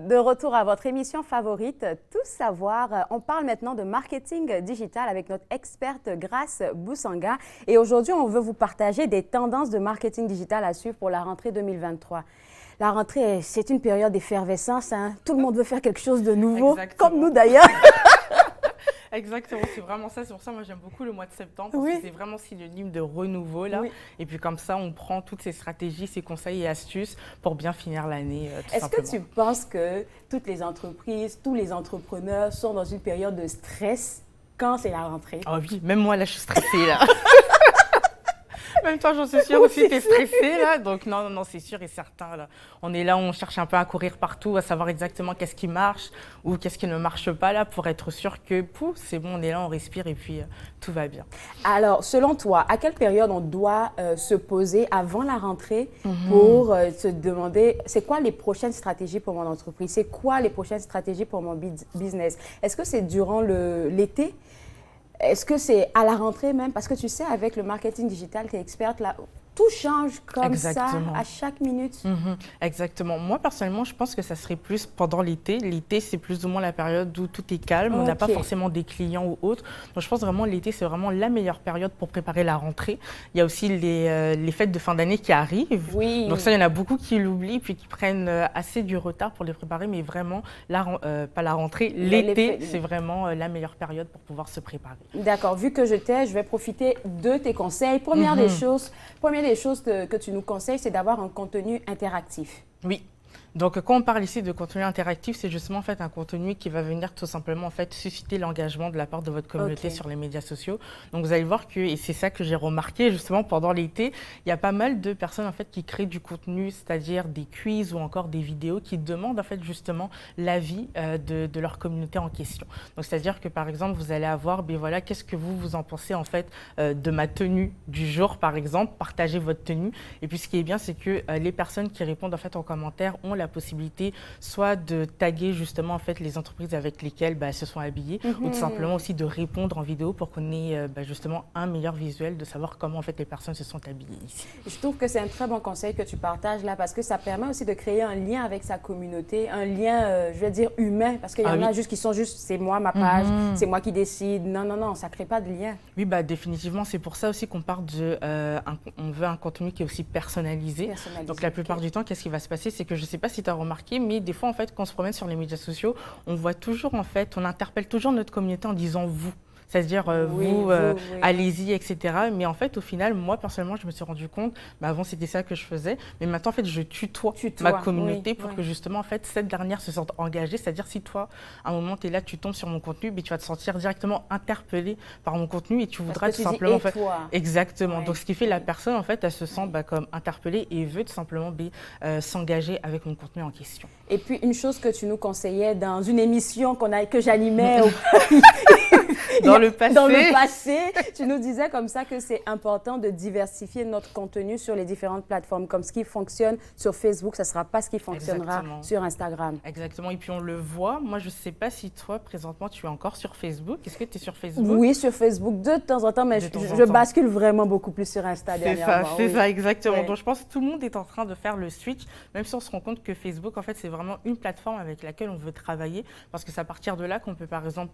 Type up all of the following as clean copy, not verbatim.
De retour à votre émission favorite, Tout savoir. On parle maintenant de marketing digital avec notre experte Grace Boussanga. Et aujourd'hui, on veut vous partager des tendances de marketing digital à suivre pour la rentrée 2023. La rentrée, c'est une période d'effervescence. Hein? Tout le monde veut faire quelque chose de nouveau, Exactement. comme nous d'ailleurs. Exactement, c'est vraiment ça. C'est pour ça moi j'aime beaucoup le mois de septembre. Oui. Parce que c'est vraiment synonyme de renouveau là. Oui. Et puis comme ça, on prend toutes ces stratégies, ces conseils et astuces pour bien finir l'année. Est-ce que tu penses que toutes les entreprises, tous les entrepreneurs sont dans une période de stress quand c'est la rentrée? Oh oui, même moi là, je suis stressée là. Même toi, j'en suis sûre aussi, tu es stressée là. Donc non, c'est sûr et certain. Là. On est là, on cherche un peu à courir partout, à savoir exactement qu'est-ce qui marche ou qu'est-ce qui ne marche pas là pour être sûr que c'est bon, on est là, on respire et puis tout va bien. Alors, selon toi, à quelle période on doit se poser avant la rentrée pour se demander c'est quoi les prochaines stratégies pour mon entreprise? C'est quoi les prochaines stratégies pour mon business? Est-ce que c'est durant l'été? Est-ce que c'est à la rentrée même? Parce que tu sais, avec le marketing digital, tu es experte là, tout change comme Exactement. ça à chaque minute. Exactement. Moi, personnellement, je pense que ça serait plus pendant l'été. L'été, c'est plus ou moins la période où tout est calme. On n'a pas forcément des clients ou autres. Donc, je pense vraiment l'été, c'est vraiment la meilleure période pour préparer la rentrée. Il y a aussi les fêtes de fin d'année qui arrivent. Oui. Donc ça, il y en a beaucoup qui l'oublient puis qui prennent assez du retard pour les préparer. Mais vraiment, pas la rentrée, l'été, c'est vraiment la meilleure période pour pouvoir se préparer. D'accord. Vu que je vais profiter de tes conseils. Première des choses que tu nous conseilles, c'est d'avoir un contenu interactif. Oui. Donc, quand on parle ici de contenu interactif, c'est justement en fait un contenu qui va venir tout simplement en fait susciter l'engagement de la part de votre communauté sur les médias sociaux. Donc, vous allez voir que, et c'est ça que j'ai remarqué justement pendant l'été, il y a pas mal de personnes en fait qui créent du contenu, c'est-à-dire des quiz ou encore des vidéos qui demandent en fait justement l'avis de leur communauté en question. Donc, c'est-à-dire que par exemple, vous allez avoir, ben voilà, qu'est-ce que vous en pensez en fait de ma tenue du jour, par exemple, partagez votre tenue. Et puis, ce qui est bien, c'est que les personnes qui répondent en fait en commentaire ont la possibilité soit de taguer justement en fait les entreprises avec lesquelles elles se sont habillées ou tout simplement aussi de répondre en vidéo pour qu'on ait justement un meilleur visuel de savoir comment en fait les personnes se sont habillées ici. Je trouve que c'est un très bon conseil que tu partages là parce que ça permet aussi de créer un lien avec sa communauté, un lien, je vais dire humain, parce qu'il y en a juste qui sont juste c'est moi ma page, c'est moi qui décide. Non, ça crée pas de lien. Oui, définitivement, c'est pour ça aussi qu'on part on veut un contenu qui est aussi personnalisé. Donc la plupart du temps, qu'est-ce qui va se passer, c'est que je sais pas si tu as remarqué, mais des fois, en fait, quand on se promène sur les médias sociaux, on voit toujours, en fait, on interpelle toujours notre communauté en disant « vous ». C'est-à-dire, vous, allez-y, etc. Mais en fait, au final, moi, personnellement, je me suis rendu compte, avant, c'était ça que je faisais. Mais maintenant, en fait, je tutoie ma communauté pour que, justement, en fait, cette dernière se sente engagée. C'est-à-dire, si toi, à un moment, tu es là, tu tombes sur mon contenu, tu vas te sentir directement interpellé par mon contenu et tu voudras tout simplement… En fait, exactement. Donc, ce qui fait la personne, en fait, elle se sent comme interpellée et veut tout simplement s'engager avec mon contenu en question. Et puis, une chose que tu nous conseillais dans une émission que j'animais dans le passé, tu nous disais comme ça que c'est important de diversifier notre contenu sur les différentes plateformes. Comme ce qui fonctionne sur Facebook, ça ne sera pas ce qui fonctionnera sur Instagram. Exactement. Et puis on le voit. Moi, je ne sais pas si toi, présentement, tu es encore sur Facebook. Est-ce que tu es sur Facebook? Oui, sur Facebook de temps en temps, mais je bascule vraiment beaucoup plus sur Insta dernièrement. C'est ça, exactement. Donc je pense que tout le monde est en train de faire le switch, même si on se rend compte que Facebook, en fait, c'est vraiment une plateforme avec laquelle on veut travailler, parce que c'est à partir de là qu'on peut, par exemple,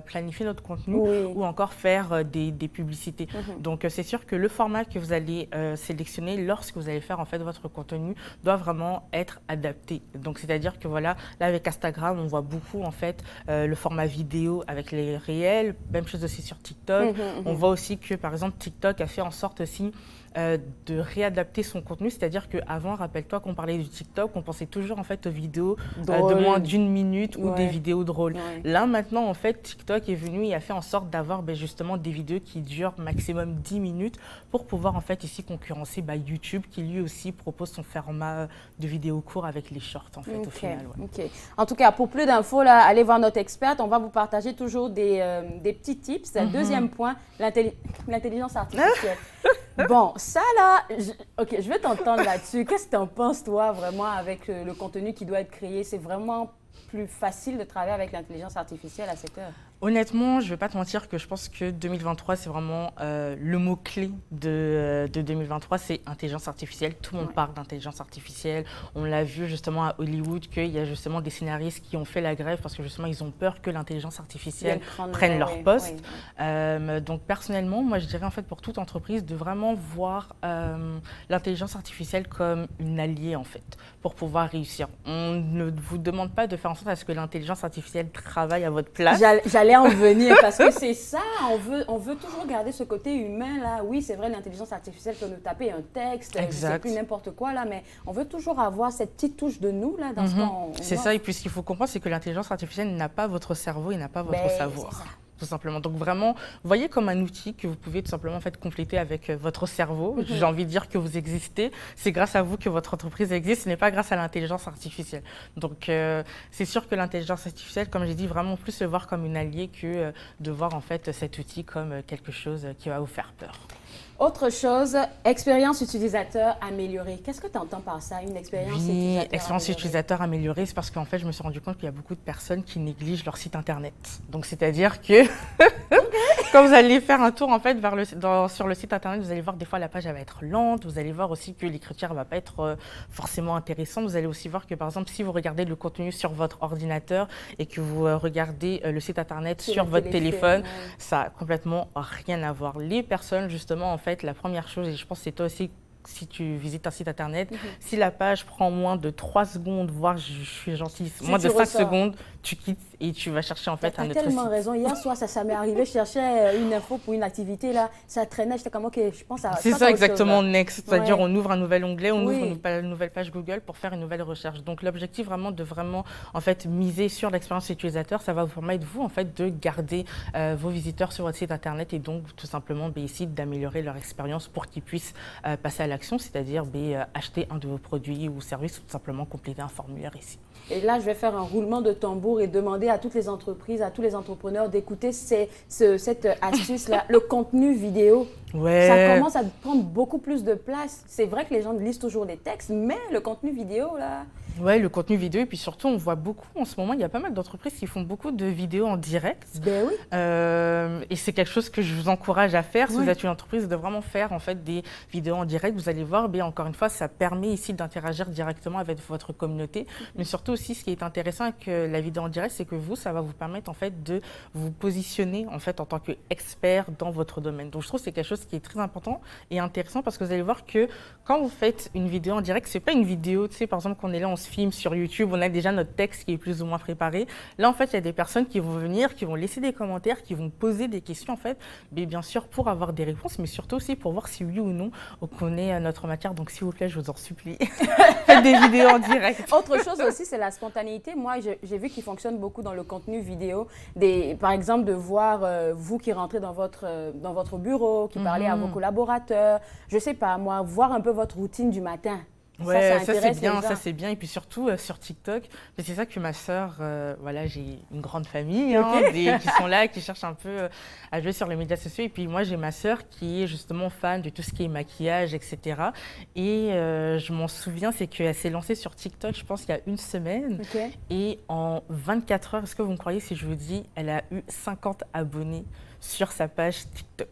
planifier notre contenu ou encore faire des publicités. Donc, c'est sûr que le format que vous allez sélectionner lorsque vous allez faire en fait votre contenu doit vraiment être adapté. Donc, c'est-à-dire que voilà, là avec Instagram, on voit beaucoup en fait le format vidéo avec les réels, même chose aussi sur TikTok. On voit aussi que par exemple TikTok a fait en sorte aussi de réadapter son contenu, c'est-à-dire qu'avant, rappelle-toi qu'on parlait du TikTok, on pensait toujours en fait aux vidéos de moins d'une minute ou des vidéos drôles. Là maintenant en fait TikTok est venu et a fait en sorte d'avoir justement des vidéos qui durent maximum 10 minutes pour pouvoir en fait ici concurrencer YouTube qui lui aussi propose son format de vidéos courts avec les shorts en fait au final. En tout cas, pour plus d'infos, là, allez voir notre experte, on va vous partager toujours des petits tips. Deuxième point, l'intelligence artificielle. Bon, ça là, je vais t'entendre là-dessus. Qu'est-ce que tu en penses, toi, vraiment, avec le contenu qui doit être créé? C'est vraiment plus facile de travailler avec l'intelligence artificielle à cette heure? Honnêtement, je ne vais pas te mentir que je pense que 2023, c'est vraiment le mot-clé de 2023, c'est intelligence artificielle. Tout le monde parle d'intelligence artificielle. On l'a vu justement à Hollywood qu'il y a justement des scénaristes qui ont fait la grève parce que justement, ils ont peur que l'intelligence artificielle prenne leur poste. Donc personnellement, moi, je dirais en fait pour toute entreprise de vraiment voir l'intelligence artificielle comme une alliée en fait pour pouvoir réussir. On ne vous demande pas de faire en sorte à ce que l'intelligence artificielle travaille à votre place. J'allais en venir parce que c'est ça, on veut toujours garder ce côté humain là. Oui, c'est vrai, l'intelligence artificielle peut nous taper un texte, c'est plus n'importe quoi là, mais on veut toujours avoir cette petite touche de nous là dans ce qu'on. C'est ça, et puis ce qu'il faut comprendre, c'est que l'intelligence artificielle n'a pas votre cerveau et n'a pas votre savoir. Tout simplement. Donc vraiment, voyez comme un outil que vous pouvez tout simplement en fait, compléter avec votre cerveau. J'ai envie de dire que vous existez. C'est grâce à vous que votre entreprise existe. Ce n'est pas grâce à l'intelligence artificielle. Donc c'est sûr que l'intelligence artificielle, comme j'ai dit, vraiment plus le voir comme une alliée que de voir en fait cet outil comme quelque chose qui va vous faire peur. Autre chose, expérience utilisateur améliorée. Qu'est-ce que tu entends par ça, une expérience utilisateur améliorée, c'est parce qu'en fait, je me suis rendu compte qu'il y a beaucoup de personnes qui négligent leur site internet. Donc, c'est-à-dire que quand vous allez faire un tour en fait sur le site internet, vous allez voir des fois la page elle va être lente. Vous allez voir aussi que l'écriture va pas être forcément intéressante. Vous allez aussi voir que par exemple, si vous regardez le contenu sur votre ordinateur et que vous regardez le site internet sur votre téléphone, ça a complètement rien à voir. Les personnes justement en fait, la première chose, et je pense que c'est toi aussi, si tu visites un site internet, si la page prend moins de 3 secondes, voire je suis gentille, moins de 5 secondes, tu quittes et tu vas chercher en fait un autre site. Tu as tellement raison. Hier soir, ça m'est arrivé, je cherchais une info pour une activité, là, ça traînait, j'étais comme, ok, je pense à c'est ça exactement, next, c'est-à-dire on ouvre un nouvel onglet, on ouvre une nouvelle page Google pour faire une nouvelle recherche. Donc l'objectif vraiment de en fait, miser sur l'expérience utilisateur, ça va vous permettre, vous, en fait, de garder vos visiteurs sur votre site internet et donc tout simplement essayer d'améliorer leur expérience pour qu'ils puissent passer à l'action, c'est-à-dire acheter un de vos produits ou services ou tout simplement compléter un formulaire ici. Et là, je vais faire un roulement de tambour et demander à toutes les entreprises, à tous les entrepreneurs d'écouter cette astuce-là, le contenu vidéo. Ça commence à prendre beaucoup plus de place. C'est vrai que les gens lisent toujours des textes, mais le contenu vidéo, là... Oui, le contenu vidéo. Et puis surtout, on voit beaucoup en ce moment, il y a pas mal d'entreprises qui font beaucoup de vidéos en direct. Ben oui. Et c'est quelque chose que je vous encourage à faire. Si vous êtes une entreprise, de vraiment faire en fait, des vidéos en direct. Vous allez voir, encore une fois, ça permet ici d'interagir directement avec votre communauté. Mais surtout aussi, ce qui est intéressant avec la vidéo en direct, c'est que vous, ça va vous permettre en fait, de vous positionner en fait, en tant qu'expert dans votre domaine. Donc je trouve que c'est quelque chose qui est très important et intéressant parce que vous allez voir que quand vous faites une vidéo en direct, c'est pas une vidéo, tu sais, par exemple, qu'on est là, on se filme sur YouTube, on a déjà notre texte qui est plus ou moins préparé. Là, en fait, il y a des personnes qui vont venir, qui vont laisser des commentaires, qui vont poser des questions, en fait, mais bien sûr pour avoir des réponses, mais surtout aussi pour voir si oui ou non on connaît notre matière. Donc, s'il vous plaît, je vous en supplie, faites des vidéos en direct. Autre chose aussi, c'est la spontanéité. Moi, j'ai vu qu'il fonctionne beaucoup dans le contenu vidéo. Par exemple, de voir vous qui rentrez dans votre bureau, qui parlez à vos collaborateurs, je sais pas, moi, voir un peu votre routine du matin. Ouais, ça c'est bien. Et puis surtout sur TikTok, c'est ça que ma sœur, voilà, j'ai une grande famille qui sont là, qui cherchent un peu à jouer sur les médias sociaux. Et puis moi, j'ai ma sœur qui est justement fan de tout ce qui est maquillage, etc. Et je m'en souviens, c'est qu'elle s'est lancée sur TikTok, je pense, il y a une semaine. Et en 24 heures, est-ce que vous me croyez si je vous dis, elle a eu 50 abonnés sur sa page TikTok.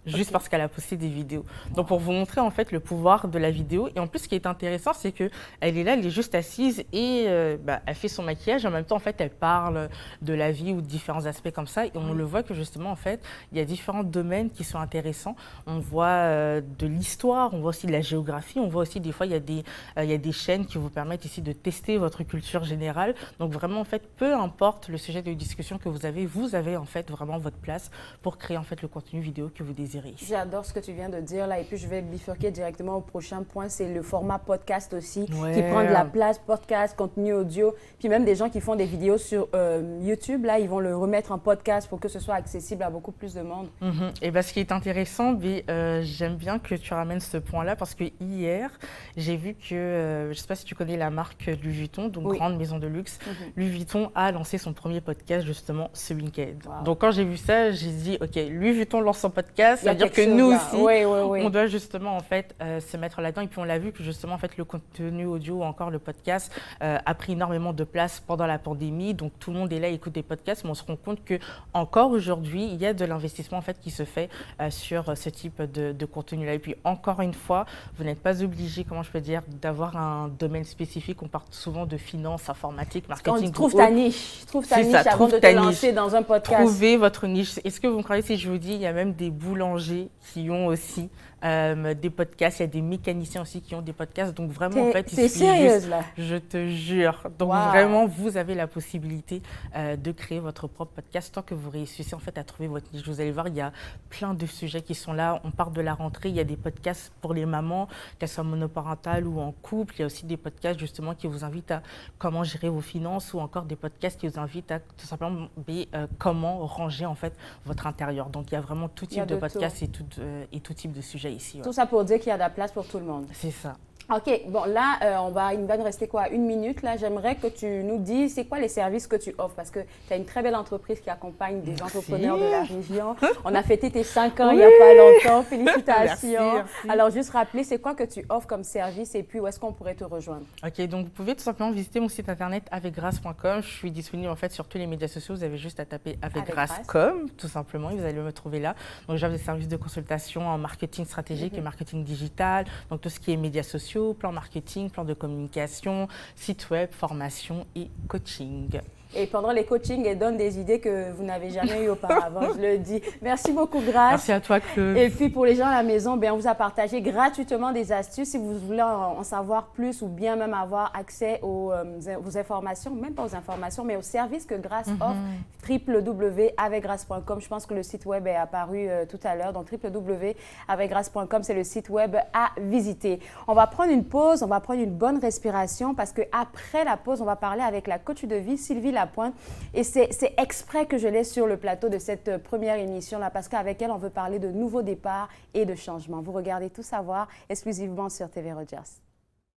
Juste parce qu'elle a posté des vidéos. Donc, pour vous montrer en fait le pouvoir de la vidéo. Et en plus, ce qui est intéressant, c'est qu'elle est là, elle est juste assise et elle fait son maquillage. En même temps, en fait, elle parle de la vie ou de différents aspects comme ça. Et on le voit que justement, en fait, il y a différents domaines qui sont intéressants. On voit de l'histoire, on voit aussi de la géographie. On voit aussi des fois, il y a des chaînes qui vous permettent ici de tester votre culture générale. Donc, vraiment, en fait, peu importe le sujet de discussion que vous avez en fait vraiment votre place pour créer en fait le contenu vidéo que vous désirez. J'adore ce que tu viens de dire là et puis je vais bifurquer directement au prochain point, c'est le format podcast aussi qui prend de la place, podcast, contenu audio, puis même des gens qui font des vidéos sur YouTube, là ils vont le remettre en podcast pour que ce soit accessible à beaucoup plus de monde. Et ce qui est intéressant, j'aime bien que tu ramènes ce point-là parce que hier, j'ai vu que, je ne sais pas si tu connais la marque Louis Vuitton, donc grande maison de luxe, Louis Vuitton a lancé son premier podcast justement ce week-end. Donc quand j'ai vu ça, j'ai dit ok, Louis Vuitton lance son podcast, podcast, c'est-à-dire que nous aussi, oui. on doit justement en fait se mettre là-dedans. Et puis on l'a vu que justement en fait le contenu audio ou encore le podcast a pris énormément de place pendant la pandémie. Donc tout le monde est là, écoute des podcasts, mais on se rend compte que encore aujourd'hui, il y a de l'investissement en fait qui se fait sur ce type de contenu-là. Et puis encore une fois, vous n'êtes pas obligé, comment je peux dire, d'avoir un domaine spécifique. On parle souvent de finance, informatique, marketing. Trouve ta niche avant de te lancer dans un podcast. Trouvez votre niche. Est-ce que vous me croyez si je vous dis, il y a même des boulangers qui ont aussi des podcasts, il y a des mécaniciens aussi qui ont des podcasts. Donc vraiment, en fait, t'es sérieuse là? Je te jure. Donc vraiment, vous avez la possibilité de créer votre propre podcast tant que vous réussissez en fait à trouver votre niche. Vous allez voir, il y a plein de sujets qui sont là. On part de la rentrée, il y a des podcasts pour les mamans, qu'elles soient monoparentales ou en couple. Il y a aussi des podcasts justement qui vous invitent à comment gérer vos finances ou encore des podcasts qui vous invitent à tout simplement comment ranger en fait votre intérieur. Donc il y a vraiment tout type de podcasts et tout type de sujets ici. Tout ça pour dire qu'il y a de la place pour tout le monde. C'est ça. OK, bon là, il va nous rester quoi? 1 minute là. J'aimerais que tu nous dises c'est quoi les services que tu offres parce que tu as une très belle entreprise qui accompagne des entrepreneurs de la région. On a fêté tes 5 ans il n'y a pas longtemps. Félicitations. Merci. Alors juste rappeler, c'est quoi que tu offres comme service et puis où est-ce qu'on pourrait te rejoindre? OK, donc vous pouvez tout simplement visiter mon site internet avecgrâce.com. Je suis disponible en fait sur tous les médias sociaux. Vous avez juste à taper avecgrâce.com tout simplement et vous allez me trouver là. Donc j'offre des services de consultation en marketing stratégique et marketing digital, donc tout ce qui est médias sociaux, plan marketing, plan de communication, site web, formation et coaching. Et pendant les coachings, elle donne des idées que vous n'avez jamais eues auparavant, je le dis. Merci beaucoup, Grâce. Merci à toi, Claude. Et puis, pour les gens à la maison, on vous a partagé gratuitement des astuces. Si vous voulez en savoir plus ou bien même avoir accès aux informations, même pas aux informations, mais aux services que Grâce offre, www.avecgrâce.com. Je pense que le site web est apparu tout à l'heure. Donc, www.avecgrâce.com, c'est le site web à visiter. On va prendre une pause, on va prendre une bonne respiration parce qu'après la pause, on va parler avec la coach de vie, Sylvie Lapointe. Et c'est exprès que je laisse sur le plateau de cette première émission-là parce qu'avec elle, on veut parler de nouveaux départs et de changements. Vous regardez Tout savoir exclusivement sur TV Rogers.